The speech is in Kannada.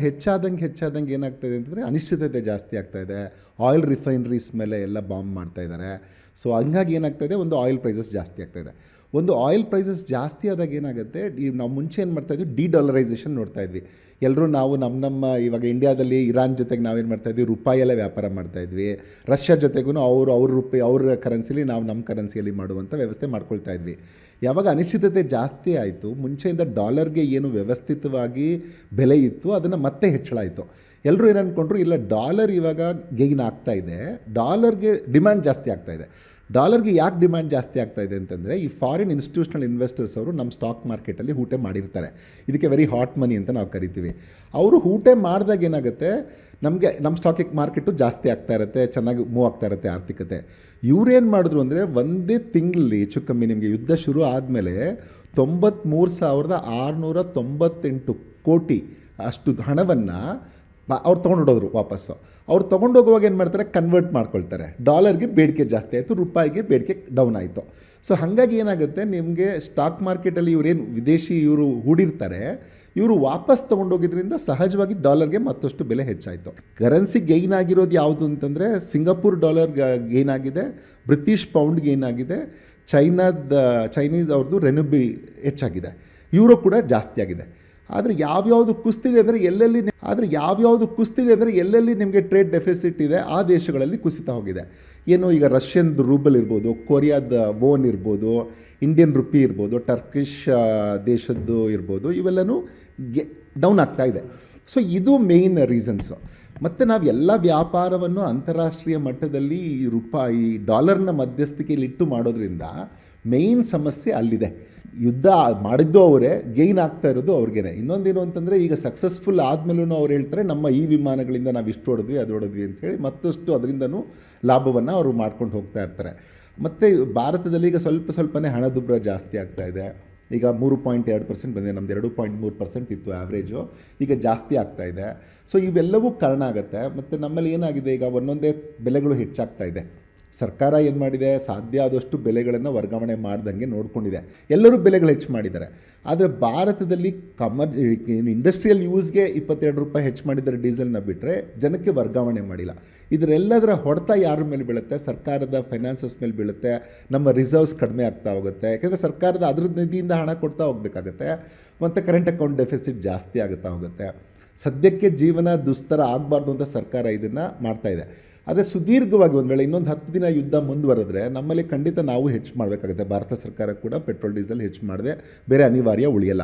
ಹೆಚ್ಚಾದಂಗೆ ಏನಾಗ್ತಾಯಿದೆ ಅಂತಂದರೆ ಅನಿಶ್ಚಿತತೆ ಜಾಸ್ತಿ ಆಗ್ತಾಯಿದೆ. ಆಯಿಲ್ ರಿಫೈನರೀಸ್ ಮೇಲೆ ಎಲ್ಲ ಬಾಂಬ್ ಮಾಡ್ತಾಯಿದ್ದಾರೆ. ಸೊ ಹಂಗಾಗಿ ಏನಾಗ್ತಾಯಿದೆ, ಒಂದು ಆಯಿಲ್ ಪ್ರೈಸಸ್ ಜಾಸ್ತಿ ಆಗ್ತಾಯಿದೆ. ಒಂದು ಆಯಿಲ್ ಪ್ರೈಸಸ್ ಜಾಸ್ತಿ ಆದಾಗ ಏನಾಗುತ್ತೆ, ನಾವು ಮುಂಚೆ ಏನು ಮಾಡ್ತಾಯಿದ್ವಿ, ಡಿ-ಡಾಲರೈಸೇಷನ್ ನೋಡ್ತಾ ಇದ್ವಿ. ಎಲ್ಲರೂ ನಾವು ನಮ್ಮ ಇವಾಗ ಇಂಡಿಯಾದಲ್ಲಿ ಇರಾನ್ ಜೊತೆಗೆ ನಾವೇನು ಮಾಡ್ತಾಯಿದ್ವಿ, ರೂಪಾಯಲ್ಲೇ ವ್ಯಾಪಾರ ಮಾಡ್ತಾಯಿದ್ವಿ. ರಷ್ಯಾ ಜೊತೆಗೂ ಅವ್ರ ರೂಪಾಯಿ ಅವ್ರ ಕರೆನ್ಸಿಲಿ ನಾವು ನಮ್ಮ ಕರೆನ್ಸಿಯಲ್ಲಿ ಮಾಡುವಂಥ ವ್ಯವಸ್ಥೆ ಮಾಡ್ಕೊಳ್ತಾ ಇದ್ವಿ. ಯಾವಾಗ ಅನಿಶ್ಚಿತತೆ ಜಾಸ್ತಿ ಆಯಿತು, ಮುಂಚೆಯಿಂದ ಡಾಲರ್ಗೆ ಏನು ವ್ಯವಸ್ಥಿತವಾಗಿ ಬೆಲೆ ಇತ್ತು ಅದನ್ನು ಮತ್ತೆ ಹೆಚ್ಚಳ ಆಯಿತು. ಎಲ್ಲರೂ ಏನು ಅಂದ್ಕೊಂಡ್ರು, ಇಲ್ಲ ಡಾಲರ್ ಇವಾಗ ಗೈನ್ ಆಗ್ತಾ ಇದೆ, ಡಾಲರ್ಗೆ ಡಿಮ್ಯಾಂಡ್ ಜಾಸ್ತಿ ಆಗ್ತಾ ಇದೆ. ಡಾಲರ್ಗೆ ಯಾಕೆ ಡಿಮ್ಯಾಂಡ್ ಜಾಸ್ತಿ ಆಗ್ತಾ ಇದೆ ಅಂತಂದರೆ, ಈ ಫಾರಿನ್ ಇನ್ಸ್ಟಿಟ್ಯೂಷನಲ್ ಇನ್ವೆಸ್ಟರ್ಸ್ ಅವರು ನಮ್ಮ ಸ್ಟಾಕ್ ಮಾರ್ಕೆಟಲ್ಲಿ ಹೂಟೆ ಮಾಡಿರ್ತಾರೆ. ಇದಕ್ಕೆ ವೆರಿ ಹಾಟ್ ಮನಿ ಅಂತ ನಾವು ಕರಿತೀವಿ. ಅವರು ಹೂಟೆ ಮಾಡಿದಾಗ ಏನಾಗುತ್ತೆ, ನಮ್ಮ ಸ್ಟಾಕ್ ಮಾರ್ಕೆಟು ಜಾಸ್ತಿ ಆಗ್ತಾ ಇರುತ್ತೆ, ಚೆನ್ನಾಗಿ ಮೂವ್ ಆಗ್ತಾ ಇರುತ್ತೆ ಆರ್ಥಿಕತೆ. ಇವರೇನು ಮಾಡಿದ್ರು ಅಂದರೆ, ಒಂದೇ ತಿಂಗಳಲ್ಲಿ ಹೆಚ್ಚು ಕಮ್ಮಿ ನಿಮಗೆ ಯುದ್ಧ ಶುರು ಆದಮೇಲೆ 93,698 ಕೋಟಿ ಅಷ್ಟು ಹಣವನ್ನು ಅವ್ರು ತೊಗೊಂಡೋದ್ರು ವಾಪಸ್ಸು. ಅವ್ರು ತೊಗೊಂಡೋಗುವಾಗ ಏನು ಮಾಡ್ತಾರೆ, ಕನ್ವರ್ಟ್ ಮಾಡ್ಕೊಳ್ತಾರೆ. ಡಾಲರ್ಗೆ ಬೇಡಿಕೆ ಜಾಸ್ತಿ ಆಯಿತು, ರೂಪಾಯಿಗೆ ಬೇಡಿಕೆ ಡೌನ್ ಆಯಿತು. ಸೊ ಹಾಗಾಗಿ ಏನಾಗುತ್ತೆ, ನಿಮಗೆ ಸ್ಟಾಕ್ ಮಾರ್ಕೆಟಲ್ಲಿ ಇವರೇನು ವಿದೇಶಿ ಇವರು ಹೂಡಿರ್ತಾರೆ, ಇವರು ವಾಪಸ್ ತೊಗೊಂಡೋಗಿದ್ರಿಂದ ಸಹಜವಾಗಿ ಡಾಲರ್ಗೆ ಮತ್ತಷ್ಟು ಬೆಲೆ ಹೆಚ್ಚಾಯಿತು. ಕರೆನ್ಸಿ ಗೈನ್ ಆಗಿರೋದು ಯಾವುದು ಅಂತಂದರೆ, ಸಿಂಗಾಪುರ್ ಡಾಲರ್ ಗೈನ್ ಆಗಿದೆ, ಬ್ರಿಟಿಷ್ ಪೌಂಡ್ ಗೈನ್ ಆಗಿದೆ, ಚೈನೀಸ್ ಅವ್ರದ್ದು ರೆನುಬಿ ಹೆಚ್ಚಾಗಿದೆ, ಯೂರೋ ಕೂಡ ಜಾಸ್ತಿ ಆಗಿದೆ. ಆದರೆ ಯಾವ್ಯಾವುದು ಕುಸ್ತಿದೆ ಅಂದರೆ ಎಲ್ಲೆಲ್ಲಿ ನಿಮಗೆ ಟ್ರೇಡ್ ಡೆಫಿಸಿಟ್ ಇದೆ ಆ ದೇಶಗಳಲ್ಲಿ ಕುಸಿತ ಹೋಗಿದೆ. ಏನು ಈಗ ರಷ್ಯನ್ದು ರೂಬಲ್ ಇರ್ಬೋದು, ಕೊರಿಯಾದ ವೋನ್ ಇರ್ಬೋದು, ಇಂಡಿಯನ್ ರುಪಿ ಇರ್ಬೋದು, ಟರ್ಕಿಶ್ ದೇಶದ್ದು ಇರ್ಬೋದು, ಇವೆಲ್ಲನೂ ಡೌನ್ ಆಗ್ತಾ ಇದೆ. ಸೊ ಇದು ಮೇಯ್ನ್ ರೀಸನ್ಸು. ಮತ್ತು ನಾವು ಎಲ್ಲ ವ್ಯಾಪಾರವನ್ನು ಅಂತಾರಾಷ್ಟ್ರೀಯ ಮಟ್ಟದಲ್ಲಿ ರೂಪಾಯಿ ಡಾಲರ್ನ ಮಧ್ಯಸ್ಥಿಕೆಯಲ್ಲಿಟ್ಟು ಮಾಡೋದ್ರಿಂದ ಮೇಯ್ನ್ ಸಮಸ್ಯೆ ಅಲ್ಲಿದೆ. ಯುದ್ಧ ಮಾಡಿದ್ದು ಅವರೇ, ಗೈನ್ ಆಗ್ತಾ ಇರೋದು ಅವ್ರಿಗೇನೆ. ಇನ್ನೊಂದೇನು ಅಂತಂದರೆ, ಈಗ ಸಕ್ಸಸ್ಫುಲ್ ಆದಮೇಲೂ ಅವ್ರು ಹೇಳ್ತಾರೆ, ನಮ್ಮ ಈ ವಿಮಾನಗಳಿಂದ ನಾವು ಇಷ್ಟು ಹೊಡೆದ್ವಿ ಅದು ಹೊಡೆದ್ವಿ ಅಂಥೇಳಿ ಮತ್ತಷ್ಟು ಅದರಿಂದನೂ ಲಾಭವನ್ನು ಅವರು ಮಾಡ್ಕೊಂಡು ಹೋಗ್ತಾ ಇರ್ತಾರೆ. ಮತ್ತು ಭಾರತದಲ್ಲಿ ಈಗ ಸ್ವಲ್ಪನೇ ಹಣದುಬ್ಬರ ಜಾಸ್ತಿ ಆಗ್ತಾ ಇದೆ. ಈಗ 3.2% ಬಂದಿದೆ, ನಮ್ಮದು 2.3% ಇತ್ತು ಆ್ಯಾವ್ರೇಜು, ಈಗ ಜಾಸ್ತಿ ಆಗ್ತಾ ಇದೆ. ಸೊ ಇವೆಲ್ಲವೂ ಕಾರಣ ಆಗುತ್ತೆ. ಮತ್ತು ನಮ್ಮಲ್ಲಿ ಏನಾಗಿದೆ, ಈಗ ಒಂದೊಂದೇ ಬೆಲೆಗಳು ಹೆಚ್ಚಾಗ್ತಾ ಇದೆ. ಸರ್ಕಾರ ಏನು ಮಾಡಿದೆ, ಸಾಧ್ಯ ಆದಷ್ಟು ಬೆಲೆಗಳನ್ನು ವರ್ಗಾವಣೆ ಮಾಡ್ದಂಗೆ ನೋಡ್ಕೊಂಡಿದೆ. ಎಲ್ಲರೂ ಬೆಲೆಗಳು ಹೆಚ್ಚು ಮಾಡಿದ್ದಾರೆ. ಆದರೆ ಭಾರತದಲ್ಲಿ ಇಂಡಸ್ಟ್ರಿಯಲ್ ಯೂಸ್ಗೆ 22 ರೂಪಾಯಿ ಹೆಚ್ಚು ಮಾಡಿದ್ದಾರೆ ಡೀಸೆಲ್ನ ಬಿಟ್ಟರೆ, ಜನಕ್ಕೆ ವರ್ಗಾವಣೆ ಮಾಡಿಲ್ಲ. ಇದರೆಲ್ಲದರ ಹೊಡೆತ ಯಾರ ಮೇಲೆ ಬೀಳುತ್ತೆ, ಸರ್ಕಾರದ ಫೈನಾನ್ಸಸ್ ಮೇಲೆ ಬೀಳುತ್ತೆ. ನಮ್ಮ ರಿಸರ್ವ್ಸ್ ಕಡಿಮೆ ಆಗ್ತಾ ಹೋಗುತ್ತೆ, ಯಾಕೆಂದರೆ ಸರ್ಕಾರದ ಅದ್ರ ನಿಧಿಯಿಂದ ಹಣ ಕೊಡ್ತಾ ಹೋಗಬೇಕಾಗತ್ತೆ. ಮತ್ತು ಕರೆಂಟ್ ಅಕೌಂಟ್ ಡೆಫಿಸಿಟ್ ಜಾಸ್ತಿ ಆಗುತ್ತಾ ಹೋಗುತ್ತೆ. ಸದ್ಯಕ್ಕೆ ಜೀವನ ದುಸ್ತರ ಆಗಬಾರ್ದು ಅಂತ ಸರ್ಕಾರ ಇದನ್ನು ಮಾಡ್ತಾಯಿದೆ. ಆದರೆ ಸುದೀರ್ಘವಾಗಿ ಒಂದು ವೇಳೆ ಇನ್ನೊಂದು 10 ದಿನ ಯುದ್ಧ ಮುಂದುವರೆದ್ರೆ ನಮ್ಮಲ್ಲಿ ಖಂಡಿತ ನಾವು ಹೆಚ್ಚು ಮಾಡಬೇಕಾಗುತ್ತೆ. ಭಾರತ ಸರ್ಕಾರ ಕೂಡ ಪೆಟ್ರೋಲ್ ಡೀಸೆಲ್ ಹೆಚ್ಚು ಮಾಡದೆ ಬೇರೆ ಅನಿವಾರ್ಯ ಉಳಿಯಲ್ಲ.